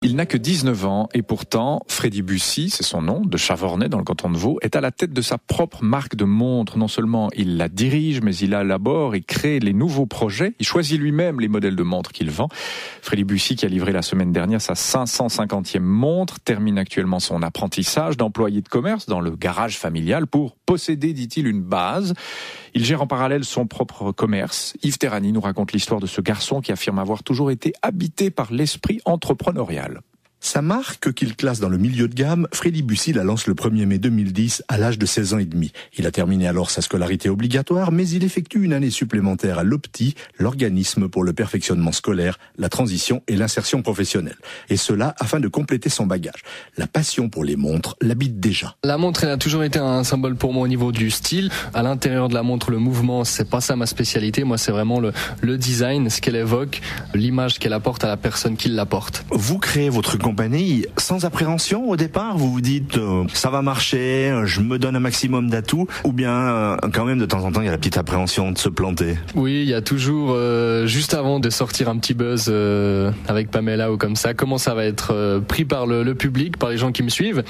Il n'a que 19 ans et pourtant, Freddy Bussy, c'est son nom, de Chavornay dans le canton de Vaud, est à la tête de sa propre marque de montres. Non seulement il la dirige, mais il élabore et crée les nouveaux projets. Il choisit lui-même les modèles de montres qu'il vend. Freddy Bussy, qui a livré la semaine dernière sa 550e montre, termine actuellement son apprentissage d'employé de commerce dans le garage familial pour posséder, dit-il, une base. Il gère en parallèle son propre commerce. Yves Terrani nous raconte l'histoire de ce garçon qui affirme avoir toujours été habité par l'esprit entrepreneurial. Sa marque, qu'il classe dans le milieu de gamme, Freddy Bussy la lance le 1er mai 2010 à l'âge de 16 ans et demi. Il a terminé alors sa scolarité obligatoire, mais il effectue une année supplémentaire à l'OPTI, l'organisme pour le perfectionnement scolaire, la transition et l'insertion professionnelle. Et cela afin de compléter son bagage. La passion pour les montres l'habite déjà. La montre, elle a toujours été un symbole pour moi au niveau du style. À l'intérieur de la montre, le mouvement, c'est pas ça ma spécialité. Moi, c'est vraiment le design, ce qu'elle évoque, l'image qu'elle apporte à la personne qui la porte. Vous créez votre compagnie sans appréhension au départ, vous vous dites ça va marcher, je me donne un maximum d'atouts, ou bien quand même de temps en temps il y a la petite appréhension de se planter? Oui, il y a toujours juste avant de sortir un petit buzz avec Pamela ou comme ça, comment ça va être pris par le public, par les gens qui me suivent,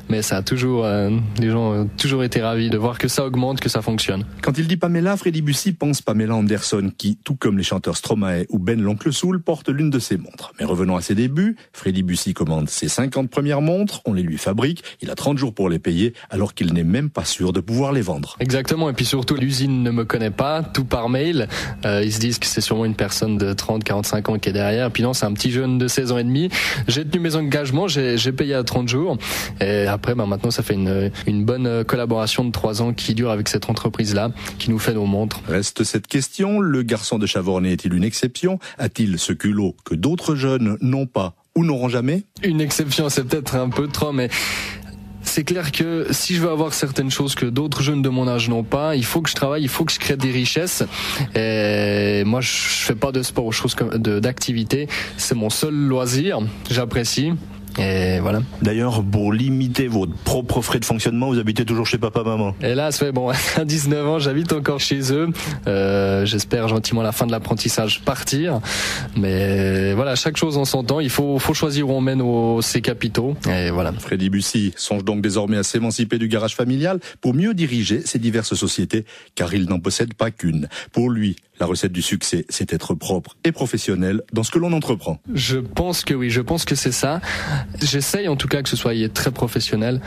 mais ça a toujours les gens ont toujours été ravis de voir que ça augmente, que ça fonctionne. Quand il dit Pamela, Freddy Bussy pense Pamela Anderson qui, tout comme les chanteurs Stromae ou Ben l'Oncle Soul, porte l'une de ses montres. Mais revenons à ses débuts, Freddy Bussy commande ses 50 premières montres, on les lui fabrique, il a 30 jours pour les payer alors qu'il n'est même pas sûr de pouvoir les vendre. Exactement, et puis surtout l'usine ne me connaît pas, tout par mail, ils se disent que c'est sûrement une personne de 30-45 ans qui est derrière, puis non, c'est un petit jeune de 16 ans et demi. J'ai tenu mes engagements, j'ai payé à 30 jours, et après maintenant ça fait une bonne collaboration de 3 ans qui dure avec cette entreprise-là, qui nous fait nos montres. Reste cette question, le garçon de Chavornay est-il une exception? A-t-il ce culot que d'autres jeunes n'ont pas ou n'auront jamais? Une exception, c'est peut-être un peu trop, mais c'est clair que si je veux avoir certaines choses que d'autres jeunes de mon âge n'ont pas, il faut que je travaille, il faut que je crée des richesses. Et moi, je fais pas de sport ou choses d'activité. C'est mon seul loisir. J'apprécie. Et voilà. D'ailleurs, pour limiter votre propre frais de fonctionnement, vous habitez toujours chez papa-maman? Hélas, bon, à 19 ans, j'habite encore chez eux. J'espère gentiment à la fin de l'apprentissage partir. Mais voilà, chaque chose en son temps. Il faut choisir où on mène ses capitaux. Et voilà. Freddy Bussy songe donc désormais à s'émanciper du garage familial pour mieux diriger ses diverses sociétés, car il n'en possède pas qu'une. Pour lui, la recette du succès, c'est être propre et professionnel dans ce que l'on entreprend. Je pense que oui, je pense que c'est ça. J'essaye en tout cas que ce soit très professionnel.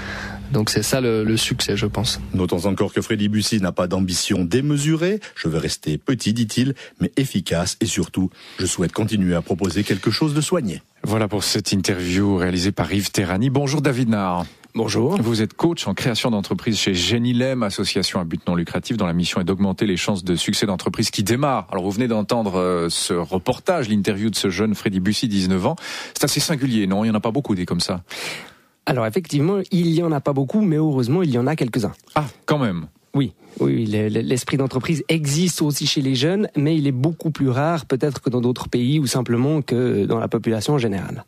Donc c'est ça le succès, je pense. Notons encore que Freddy Bussy n'a pas d'ambition démesurée. Je veux rester petit, dit-il, mais efficace et surtout, je souhaite continuer à proposer quelque chose de soigné. Voilà pour cette interview réalisée par Yves Terrani. Bonjour David Nard. Bonjour. Vous êtes coach en création d'entreprise chez Genilem, association à but non lucratif, dont la mission est d'augmenter les chances de succès d'entreprises qui démarrent. Alors vous venez d'entendre ce reportage, l'interview de ce jeune Freddy Bussy, 19 ans. C'est assez singulier, non? Il n'y en a pas beaucoup des comme ça. Alors effectivement, il y en a pas beaucoup, mais heureusement, il y en a quelques-uns. Ah, quand même. Oui, l'esprit d'entreprise existe aussi chez les jeunes, mais il est beaucoup plus rare peut-être que dans d'autres pays ou simplement que dans la population en général.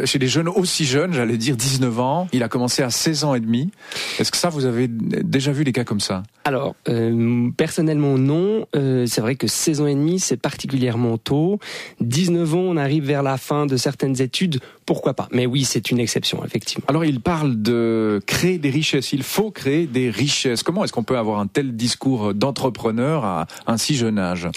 Chez les jeunes aussi jeunes, j'allais dire 19 ans, il a commencé à 16 ans et demi. Est-ce que ça, vous avez déjà vu des cas comme ça? Alors, personnellement non. C'est vrai que 16 ans et demi, c'est particulièrement tôt. 19 ans, on arrive vers la fin de certaines études, pourquoi pas. Mais oui, c'est une exception, effectivement. Alors, il parle de créer des richesses. Il faut créer des richesses. Comment est-ce qu'on peut avoir un tel discours d'entrepreneur à un si jeune âge?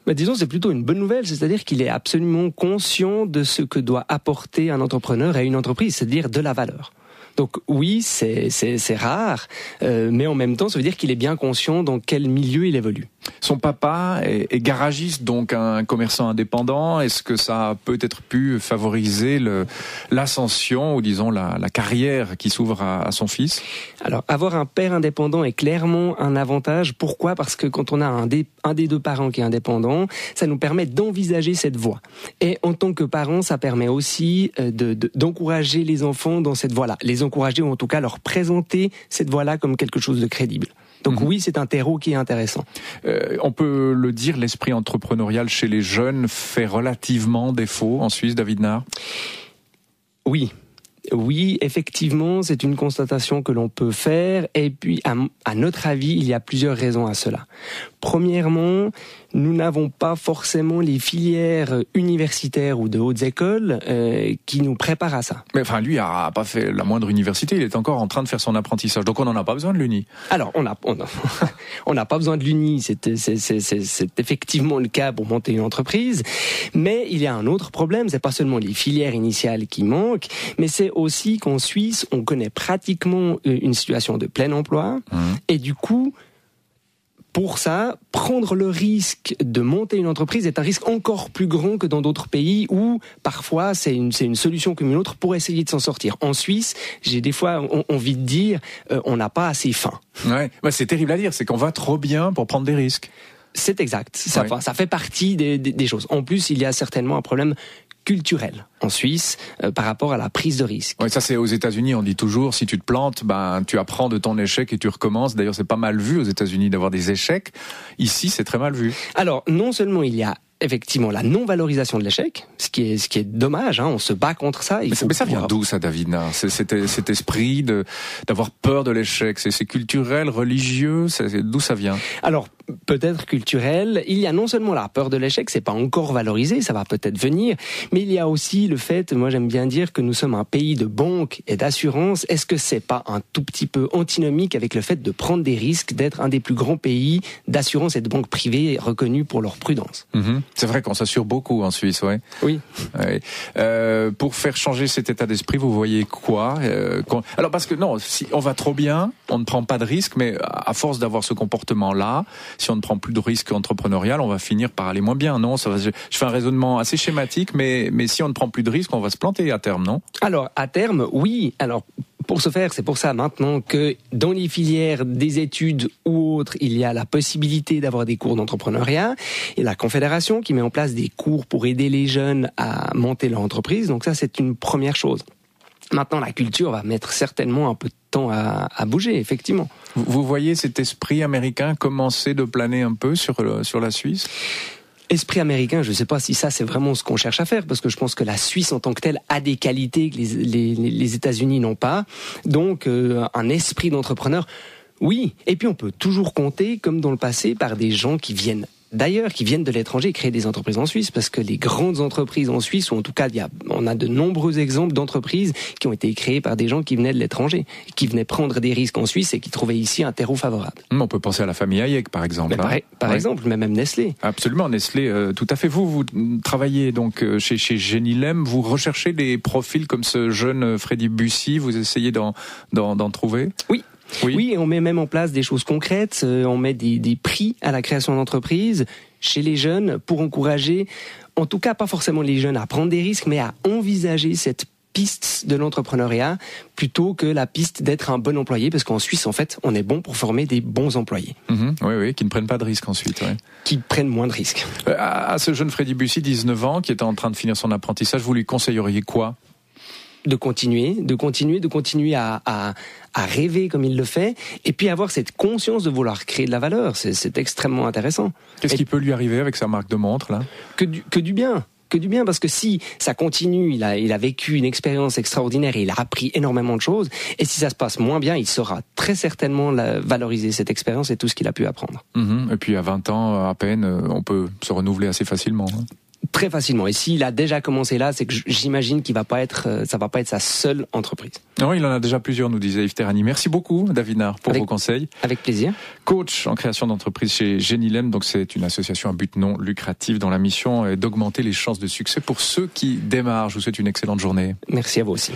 Disons, c'est plutôt une bonne nouvelle, c'est-à-dire qu'il est absolument conscient de ce que doit apporter un entrepreneur à une entreprise, c'est-à-dire de la valeur. Donc oui, c'est rare, mais en même temps, ça veut dire qu'il est bien conscient dans quel milieu il évolue. Son papa est garagiste, donc un commerçant indépendant. Est-ce que ça a peut-être pu favoriser l'ascension ou disons la carrière qui s'ouvre à son fils? Alors, avoir un père indépendant est clairement un avantage. Pourquoi? Parce que quand on a un des deux parents qui est indépendant, ça nous permet d'envisager cette voie. Et en tant que parent, ça permet aussi d'encourager les enfants dans cette voie-là. Les encourager ou en tout cas leur présenter cette voie-là comme quelque chose de crédible. Donc oui, c'est un terreau qui est intéressant. On peut le dire, l'esprit entrepreneurial chez les jeunes fait relativement défaut en Suisse, David Nard? Oui. oui, effectivement, c'est une constatation que l'on peut faire. Et puis, à notre avis, il y a plusieurs raisons à cela. Premièrement, nous n'avons pas forcément les filières universitaires ou de hautes écoles qui nous préparent à ça. Mais enfin, lui a pas fait la moindre université, il est encore en train de faire son apprentissage. Donc on n'en a pas besoin de l'Uni. Alors, on n'a pas besoin de l'Uni, c'est effectivement le cas pour monter une entreprise. Mais il y a un autre problème, c'est pas seulement les filières initiales qui manquent, mais c'est aussi qu'en Suisse, on connaît pratiquement une situation de plein emploi. Et du coup, pour ça, prendre le risque de monter une entreprise est un risque encore plus grand que dans d'autres pays où parfois c'est une solution comme une autre pour essayer de s'en sortir. En Suisse, j'ai des fois envie de dire on n'a pas assez faim. Ouais, c'est terrible à dire, c'est qu'on va trop bien pour prendre des risques. C'est exact, ça fait partie des choses. En plus, il y a certainement un problème culturel en Suisse par rapport à la prise de risque. Oui, ça c'est aux États-Unis, on dit toujours si tu te plantes, tu apprends de ton échec et tu recommences. D'ailleurs, c'est pas mal vu aux États-Unis d'avoir des échecs. Ici, c'est très mal vu. Alors, non seulement il y a effectivement la non-valorisation de l'échec, ce qui est dommage, on se bat contre ça. Mais ça vient d'où ça, David? Cet esprit d'avoir peur de l'échec, c'est culturel, religieux, d'où ça vient? Alors, peut-être culturel. Il y a non seulement la peur de l'échec, c'est pas encore valorisé, ça va peut-être venir, mais il y a aussi le fait, moi j'aime bien dire que nous sommes un pays de banque et d'assurance. Est-ce que c'est pas un tout petit peu antinomique avec le fait de prendre des risques, d'être un des plus grands pays d'assurance et de banques privées reconnus pour leur prudence? C'est vrai qu'on s'assure beaucoup en Suisse, ouais. Oui. Pour faire changer cet état d'esprit, vous voyez quoi? Alors parce que non, si on va trop bien, on ne prend pas de risques, mais à force d'avoir ce comportement-là, si on ne prend plus de risques entrepreneurial, on va finir par aller moins bien, non? Je fais un raisonnement assez schématique, mais si on ne prend plus de risques, on va se planter à terme, non? Alors, à terme, oui. Alors, pour ce faire, c'est pour ça maintenant que dans les filières des études ou autres, il y a la possibilité d'avoir des cours d'entrepreneuriat et la Confédération qui met en place des cours pour aider les jeunes à monter leur entreprise. Donc ça, c'est une première chose. Maintenant, la culture va mettre certainement un peu de temps à bouger, effectivement. Vous voyez cet esprit américain commencer de planer un peu sur la Suisse ? Esprit américain, je ne sais pas si ça c'est vraiment ce qu'on cherche à faire, parce que je pense que la Suisse en tant que telle a des qualités que les États-Unis n'ont pas. Donc un esprit d'entrepreneur, oui. Et puis on peut toujours compter, comme dans le passé, par des gens qui viennent d'ailleurs, qui viennent de l'étranger et créer des entreprises en Suisse, parce que les grandes entreprises en Suisse, ou en tout cas, on a de nombreux exemples d'entreprises qui ont été créées par des gens qui venaient de l'étranger, qui venaient prendre des risques en Suisse et qui trouvaient ici un terreau favorable. On peut penser à la famille Hayek, par exemple. Par exemple, mais même Nestlé. Absolument, Nestlé, tout à fait. Vous travaillez donc chez Genilem, vous recherchez des profils comme ce jeune Freddy Bussy, vous essayez d'en trouver ? Oui, on met même en place des choses concrètes, on met des prix à la création d'entreprises chez les jeunes pour encourager, en tout cas pas forcément les jeunes à prendre des risques, mais à envisager cette piste de l'entrepreneuriat plutôt que la piste d'être un bon employé, parce qu'en Suisse, en fait, on est bon pour former des bons employés. Oui, qui ne prennent pas de risques ensuite. Ouais. Qui prennent moins de risques. À ce jeune Freddy Bussy, 19 ans, qui était en train de finir son apprentissage, vous lui conseilleriez quoi ? De continuer à rêver comme il le fait, et puis avoir cette conscience de vouloir créer de la valeur. C'est extrêmement intéressant. Qu'est-ce qui peut lui arriver avec sa marque de montre, là ? Que du bien, parce que si ça continue, il a vécu une expérience extraordinaire et il a appris énormément de choses, et si ça se passe moins bien, il saura très certainement valoriser cette expérience et tout ce qu'il a pu apprendre. Et puis à 20 ans à peine, on peut se renouveler assez facilement. Très facilement. Et s'il a déjà commencé là, c'est que j'imagine qu'il va pas être, ça va pas être sa seule entreprise. Non, il en a déjà plusieurs, nous disait Yves Terrani. Merci beaucoup, David Nard, pour vos conseils. Avec plaisir. Coach en création d'entreprise chez Genilem. Donc, c'est une association à but non lucratif dont la mission est d'augmenter les chances de succès pour ceux qui démarrent. Je vous souhaite une excellente journée. Merci à vous aussi.